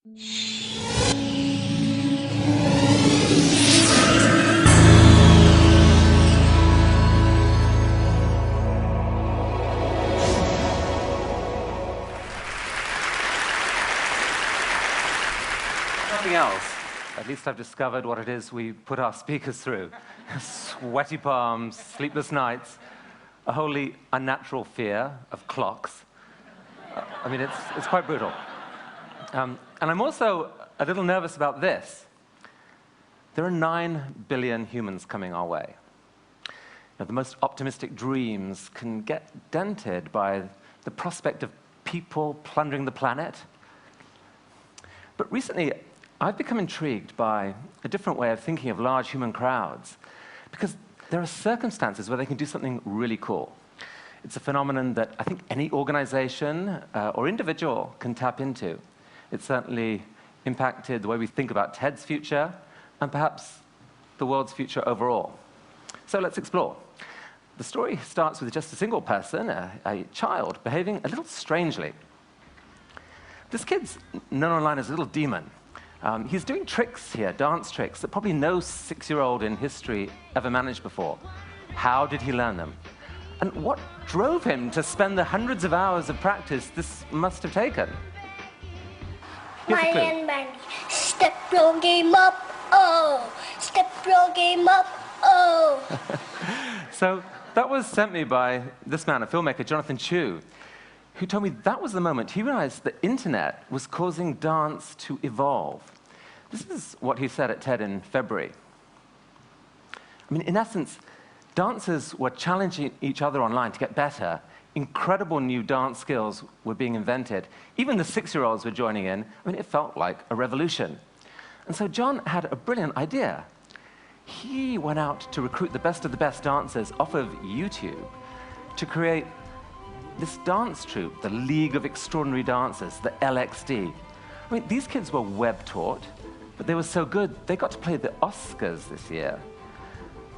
Nothing else. At least I've discovered what it is we put our speakers through. Sweaty palms, sleepless nights, a wholly unnatural fear of clocks. I mean, it's quite brutal. And I'm also a little nervous about this. There are 9 billion humans coming our way. Now, the most optimistic dreams can get dented by the prospect of people plundering the planet. But recently, I've become intrigued by a different way of thinking of large human crowds, because there are circumstances where they can do something really cool. It's a phenomenon that I think any organization or individual can tap into. It's certainly impacted the way we think about TED's future and perhaps the world's future overall. So let's explore. The story starts with just a single person, a child, behaving a little strangely. This kid's known online as a little demon. He's doing tricks here, dance tricks, that probably no 6-year-old in history ever managed before. How did he learn them? And what drove him to spend the hundreds of hours of practice this must have taken? My step your game up, oh! Step your game up, oh! So that was sent me by this man, a filmmaker, Jonathan Chu, who told me that was the moment he realized the internet was causing dance to evolve. This is what he said at TED in February. I mean, in essence, dancers were challenging each other online to get better. Incredible new dance skills were being invented. Even the 6-year-olds were joining in. I mean, it felt like a revolution. And so John had a brilliant idea. He went out to recruit the best of the best dancers off of YouTube to create this dance troupe, the League of Extraordinary Dancers, the LXD. I mean, these kids were web-taught, but they were so good, they got to play the Oscars this year.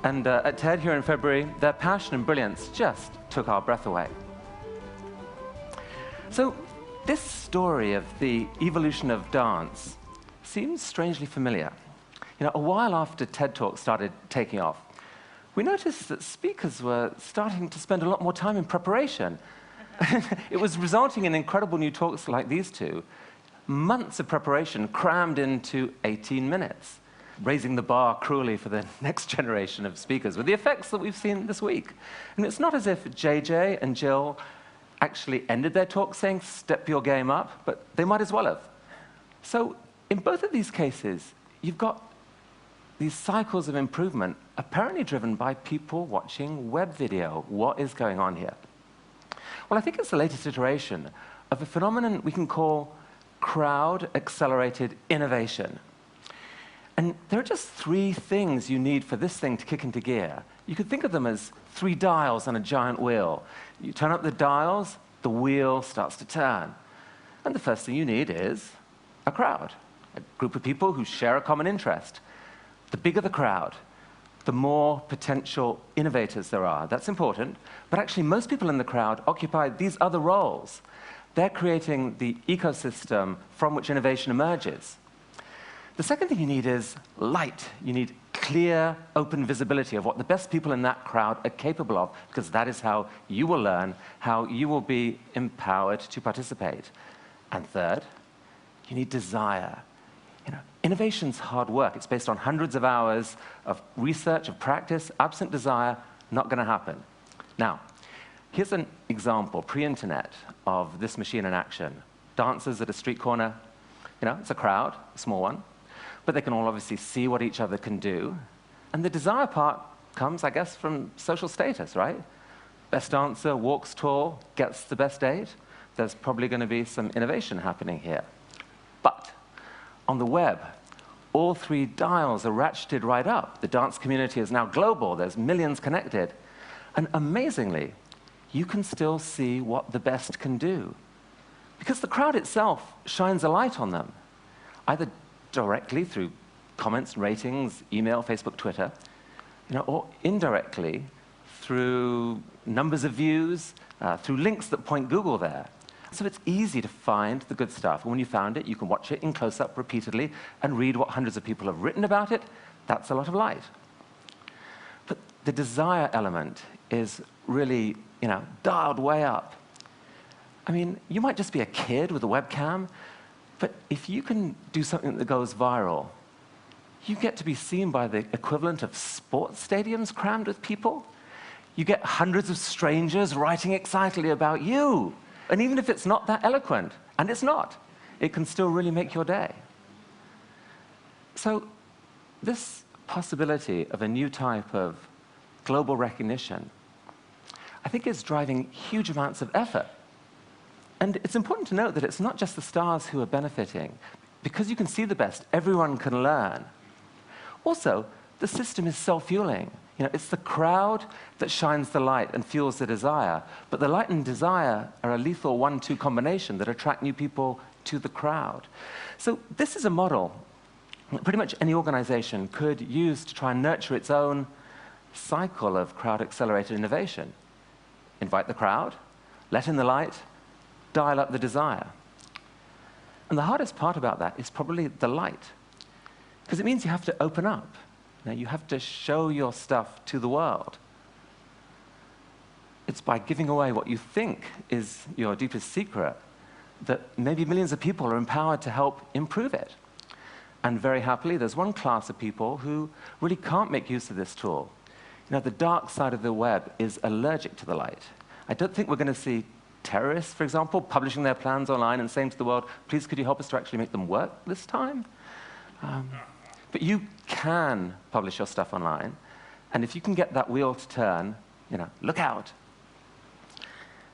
And at TED here in February, their passion and brilliance just took our breath away. So this story of the evolution of dance seems strangely familiar. You know, a while after TED Talks started taking off, we noticed that speakers were starting to spend a lot more time in preparation. It was resulting in incredible new talks like these two, months of preparation crammed into 18 minutes, raising the bar cruelly for the next generation of speakers with the effects that we've seen this week. And it's not as if JJ and Jill actually ended their talk saying, step your game up, but they might as well have. So in both of these cases, you've got these cycles of improvement apparently driven by people watching web video. What is going on here? Well, I think it's the latest iteration of a phenomenon we can call crowd-accelerated innovation. And there are just 3 things you need for this thing to kick into gear. You could think of them as 3 dials on a giant wheel. You turn up the dials, the wheel starts to turn. And the first thing you need is a crowd, a group of people who share a common interest. The bigger the crowd, the more potential innovators there are. That's important. But actually, most people in the crowd occupy these other roles. They're creating the ecosystem from which innovation emerges. The second thing you need is light. You need clear, open visibility of what the best people in that crowd are capable of, because that is how you will learn, how you will be empowered to participate. And third, you need desire. You know, innovation's hard work. It's based on hundreds of hours of research, of practice. Absent desire, not going to happen. Now, here's an example, pre-internet, of this machine in action. Dancers at a street corner. You know, it's a crowd, a small one. But they can all obviously see what each other can do. And the desire part comes, I guess, from social status, right? Best dancer walks tall, gets the best date. There's probably going to be some innovation happening here. But on the web, all 3 dials are ratcheted right up. The dance community is now global. There's millions connected. And amazingly, you can still see what the best can do. Because the crowd itself shines a light on them, either directly through comments, ratings, email, Facebook, Twitter, or indirectly through numbers of views, through links that point Google there. So it's easy to find the good stuff. And when you found it, you can watch it in close-up repeatedly and read what hundreds of people have written about it. That's a lot of light. But the desire element is really, dialed way up. I mean, you might just be a kid with a webcam, but if you can do something that goes viral, you get to be seen by the equivalent of sports stadiums crammed with people. You get hundreds of strangers writing excitedly about you. And even if it's not that eloquent, and it's not, it can still really make your day. So this possibility of a new type of global recognition, I think is driving huge amounts of effort. And it's important to note that it's not just the stars who are benefiting. Because you can see the best, everyone can learn. Also, the system is self-fueling. It's the crowd that shines the light and fuels the desire. But the light and desire are a lethal 1-2 combination that attract new people to the crowd. So this is a model that pretty much any organization could use to try and nurture its own cycle of crowd-accelerated innovation. Invite the crowd, let in the light, dial up the desire. And the hardest part about that is probably the light, because it means you have to open up. You have to show your stuff to the world. It's by giving away what you think is your deepest secret that maybe millions of people are empowered to help improve it. And very happily, there's one class of people who really can't make use of this tool. The dark side of the web is allergic to the light. I don't think we're going to see terrorists, for example, publishing their plans online and saying to the world, please, could you help us to actually make them work this time? But you can publish your stuff online, and if you can get that wheel to turn, look out.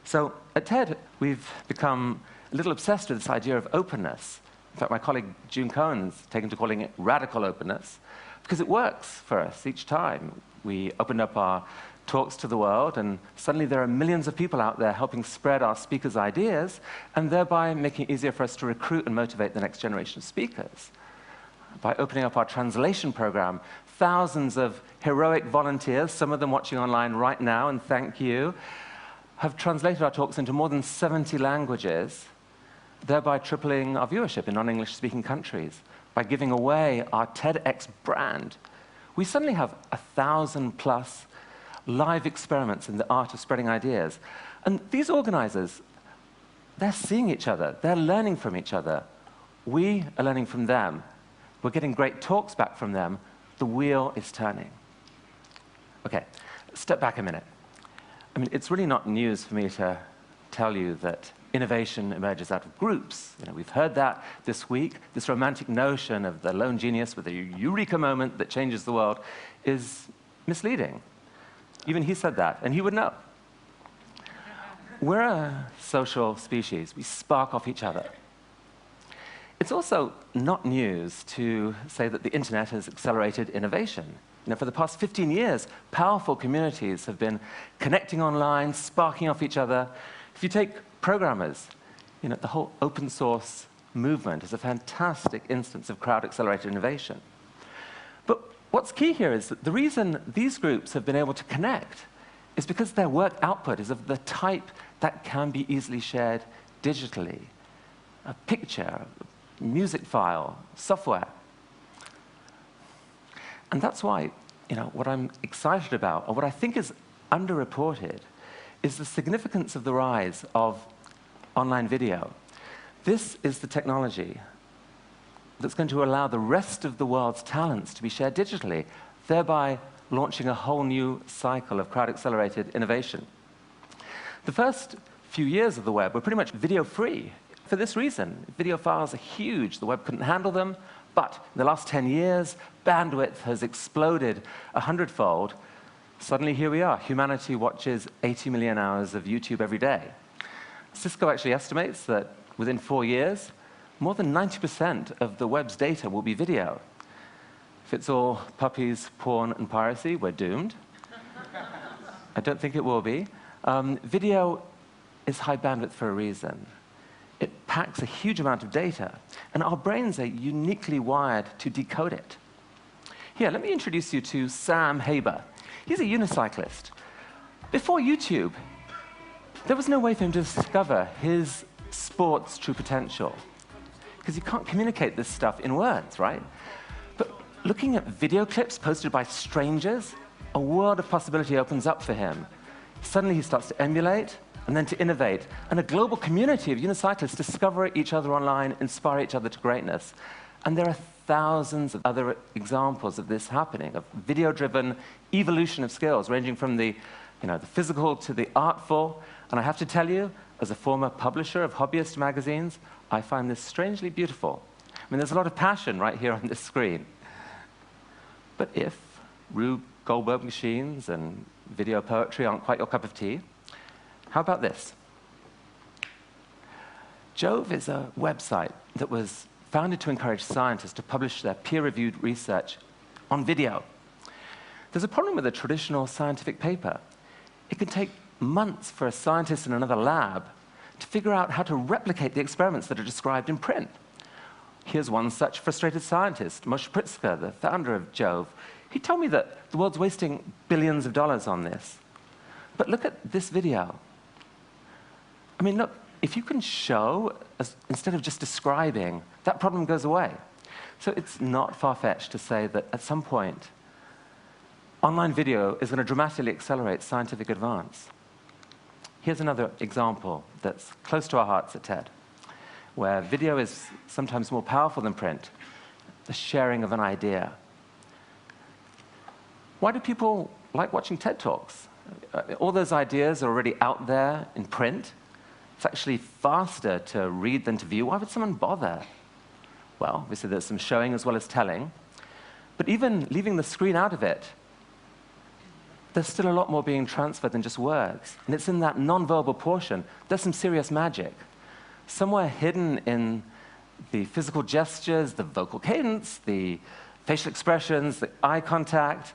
So at TED, we've become a little obsessed with this idea of openness. In fact, my colleague June Cohen's taken to calling it radical openness, because it works for us each time. We opened up our talks to the world, and suddenly there are millions of people out there helping spread our speakers' ideas, and thereby making it easier for us to recruit and motivate the next generation of speakers. By opening up our translation program, thousands of heroic volunteers, some of them watching online right now, and thank you, have translated our talks into more than 70 languages, thereby tripling our viewership in non-English speaking countries. By giving away our TEDx brand, we suddenly have 1,000+ live experiments in the art of spreading ideas. And these organizers, they're seeing each other, they're learning from each other. We are learning from them. We're getting great talks back from them. The wheel is turning. Okay, step back a minute. I mean, it's really not news for me to tell you that innovation emerges out of groups. We've heard that this week. This romantic notion of the lone genius with a eureka moment that changes the world is misleading. Even he said that, and he would know. We're a social species. We spark off each other. It's also not news to say that the internet has accelerated innovation. For the past 15 years, powerful communities have been connecting online, sparking off each other. If you take programmers, the whole open source movement is a fantastic instance of crowd-accelerated innovation. But what's key here is that the reason these groups have been able to connect is because their work output is of the type that can be easily shared digitally. A picture, a music file, software. And that's why, what I'm excited about, or what I think is underreported, is the significance of the rise of online video. This is the technology that's going to allow the rest of the world's talents to be shared digitally, thereby launching a whole new cycle of crowd-accelerated innovation. The first few years of the web were pretty much video-free. For this reason, video files are huge. The web couldn't handle them. But in the last 10 years, bandwidth has exploded 100-fold. Suddenly, here we are. Humanity watches 80 million hours of YouTube every day. Cisco actually estimates that within 4 years, more than 90% of the web's data will be video. If it's all puppies, porn, and piracy, we're doomed. I don't think it will be. Video is high bandwidth for a reason. It packs a huge amount of data, and our brains are uniquely wired to decode it. Here, let me introduce you to Sam Haber. He's a unicyclist. Before YouTube, there was no way for him to discover his sport's true potential. Because you can't communicate this stuff in words, right? But looking at video clips posted by strangers, a world of possibility opens up for him. Suddenly he starts to emulate and then to innovate, and a global community of unicyclists discover each other online, inspire each other to greatness. And there are thousands of other examples of this happening, of video-driven evolution of skills, ranging from the physical to the artful. And I have to tell you, as a former publisher of hobbyist magazines, I find this strangely beautiful. I mean, there's a lot of passion right here on this screen. But if Rube Goldberg machines and video poetry aren't quite your cup of tea, how about this? Jove is a website that was founded to encourage scientists to publish their peer-reviewed research on video. There's a problem with a traditional scientific paper. It can take months for a scientist in another lab to figure out how to replicate the experiments that are described in print. Here's one such frustrated scientist, Moshe Pritzker, the founder of Jove. He told me that the world's wasting billions of dollars on this. But look at this video. I mean, look, if you can show, instead of just describing, that problem goes away. So it's not far-fetched to say that at some point, online video is going to dramatically accelerate scientific advance. Here's another example that's close to our hearts at TED, where video is sometimes more powerful than print, the sharing of an idea. Why do people like watching TED Talks? All those ideas are already out there in print. It's actually faster to read than to view. Why would someone bother? Well, obviously there's some showing as well as telling. But even leaving the screen out of it, there's still a lot more being transferred than just words. And it's in that nonverbal portion, there's some serious magic. Somewhere hidden in the physical gestures, the vocal cadence, the facial expressions, the eye contact,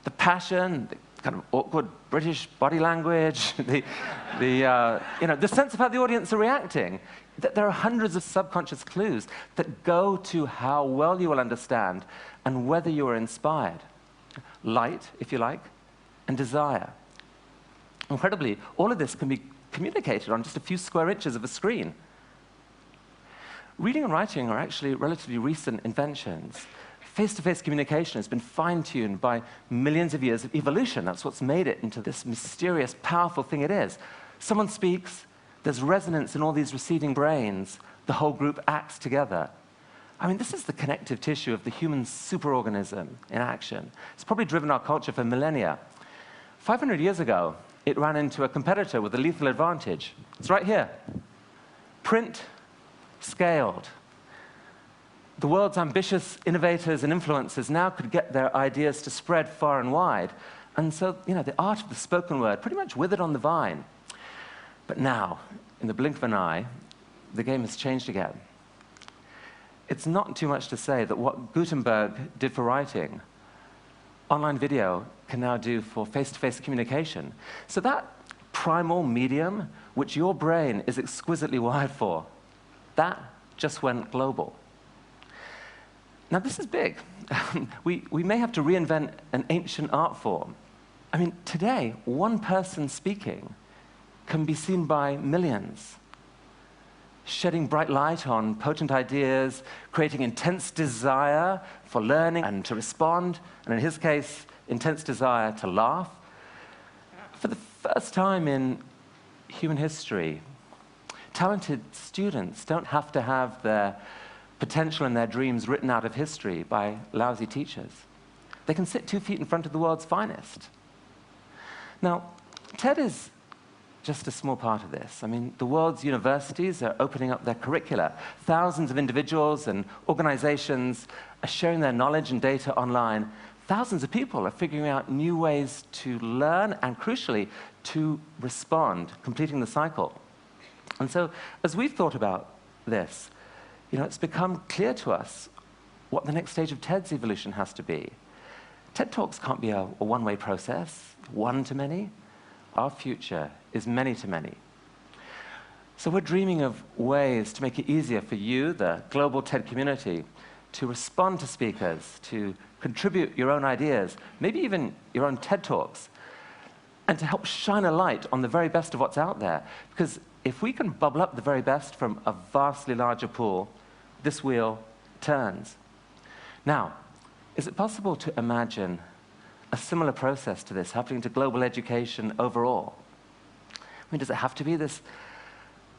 the passion, the kind of awkward British body language, the sense of how the audience are reacting. There are hundreds of subconscious clues that go to how well you will understand and whether you are inspired. Light, if you like, and desire. Incredibly, all of this can be communicated on just a few square inches of a screen. Reading and writing are actually relatively recent inventions. Face-to-face communication has been fine-tuned by millions of years of evolution. That's what's made it into this mysterious, powerful thing it is. Someone speaks, there's resonance in all these receiving brains, the whole group acts together. I mean, this is the connective tissue of the human superorganism in action. It's probably driven our culture for millennia. 500 years ago, it ran into a competitor with a lethal advantage. It's right here. Print scaled. The world's ambitious innovators and influencers now could get their ideas to spread far and wide. And so, the art of the spoken word pretty much withered on the vine. But now, in the blink of an eye, the game has changed again. It's not too much to say that what Gutenberg did for writing, online video can now do for face-to-face communication. So that primal medium, which your brain is exquisitely wired for, that just went global. Now, this is big. we may have to reinvent an ancient art form. I mean, today, one person speaking can be seen by millions, shedding bright light on potent ideas, creating intense desire for learning and to respond, and in his case, intense desire to laugh. For the first time in human history, talented students don't have to have their potential and their dreams written out of history by lousy teachers. They can sit 2 feet in front of the world's finest. Now, TED is just a small part of this. I mean, the world's universities are opening up their curricula. Thousands of individuals and organizations are sharing their knowledge and data online. Thousands of people are figuring out new ways to learn and, crucially, to respond, completing the cycle. And so, as we've thought about this, it's become clear to us what the next stage of TED's evolution has to be. TED Talks can't be a one-way process, one to many. Our future is many to many. So we're dreaming of ways to make it easier for you, the global TED community, to respond to speakers, to contribute your own ideas, maybe even your own TED Talks, and to help shine a light on the very best of what's out there. Because if we can bubble up the very best from a vastly larger pool, this wheel turns. Now, is it possible to imagine a similar process to this happening to global education overall? I mean, does it have to be this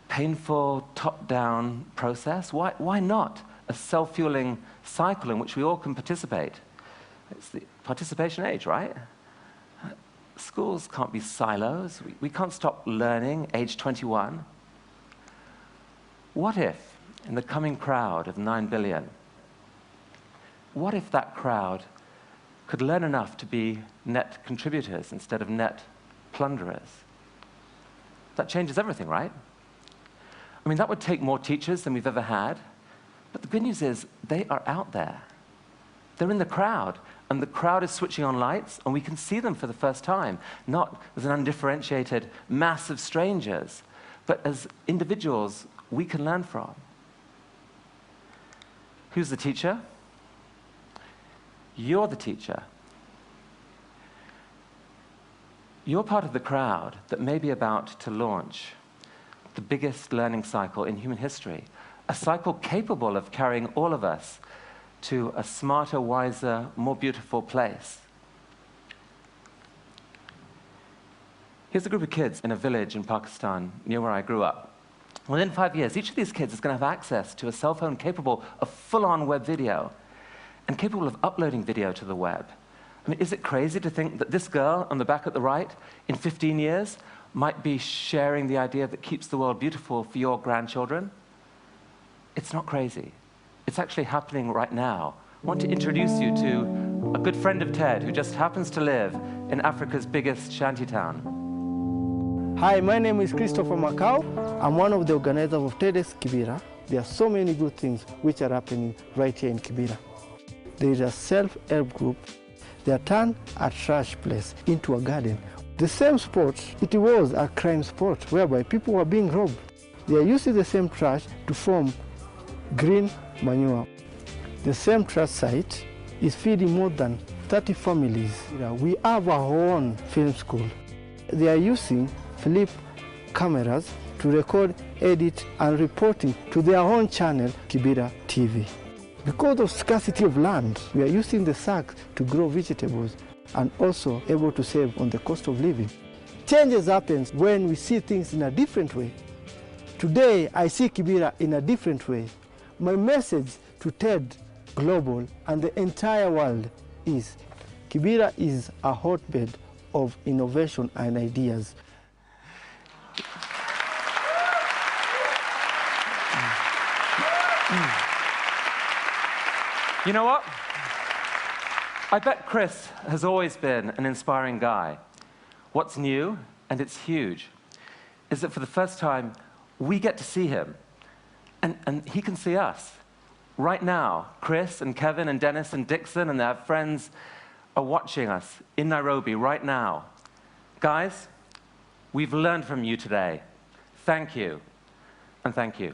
painful, top-down process? Why not a self-fueling cycle in which we all can participate? It's the participation age, right? Schools can't be silos. We can't stop learning age 21. What if, in the coming crowd of 9 billion, what if that crowd could learn enough to be net contributors instead of net plunderers? That changes everything, right? I mean, that would take more teachers than we've ever had. But the good news is, they are out there. They're in the crowd, and the crowd is switching on lights, and we can see them for the first time, not as an undifferentiated mass of strangers, but as individuals we can learn from. Who's the teacher? You're the teacher. You're part of the crowd that may be about to launch the biggest learning cycle in human history, a cycle capable of carrying all of us to a smarter, wiser, more beautiful place. Here's a group of kids in a village in Pakistan, near where I grew up. Within 5 years, each of these kids is going to have access to a cell phone capable of full-on web video and capable of uploading video to the web. I mean, is it crazy to think that this girl on the back at the right, in 15 years, might be sharing the idea that keeps the world beautiful for your grandchildren? It's not crazy. It's actually happening right now. I want to introduce you to a good friend of Ted who just happens to live in Africa's biggest shantytown. Hi, my name is Christopher Macau. I'm one of the organizers of TEDx Kibera. There are so many good things which are happening right here in Kibera. There is a self-help group. They turn a trash place into a garden. The same spot, it was a crime spot whereby people were being robbed. They are using the same trash to form green manure. The same trash site is feeding more than 30 families. We have our own film school. They are using flip cameras to record, edit, and reporting to their own channel, Kibera TV. Because of scarcity of land, we are using the sacks to grow vegetables and also able to save on the cost of living. Changes happens when we see things in a different way. Today, I see Kibera in a different way. My message to TED Global and the entire world is Kibera is a hotbed of innovation and ideas. You know what? I bet Chris has always been an inspiring guy. What's new, and it's huge, is that for the first time, we get to see him, and he can see us. Right now, Chris and Kevin and Dennis and Dixon and their friends are watching us in Nairobi right now. Guys, we've learned from you today. Thank you, and thank you.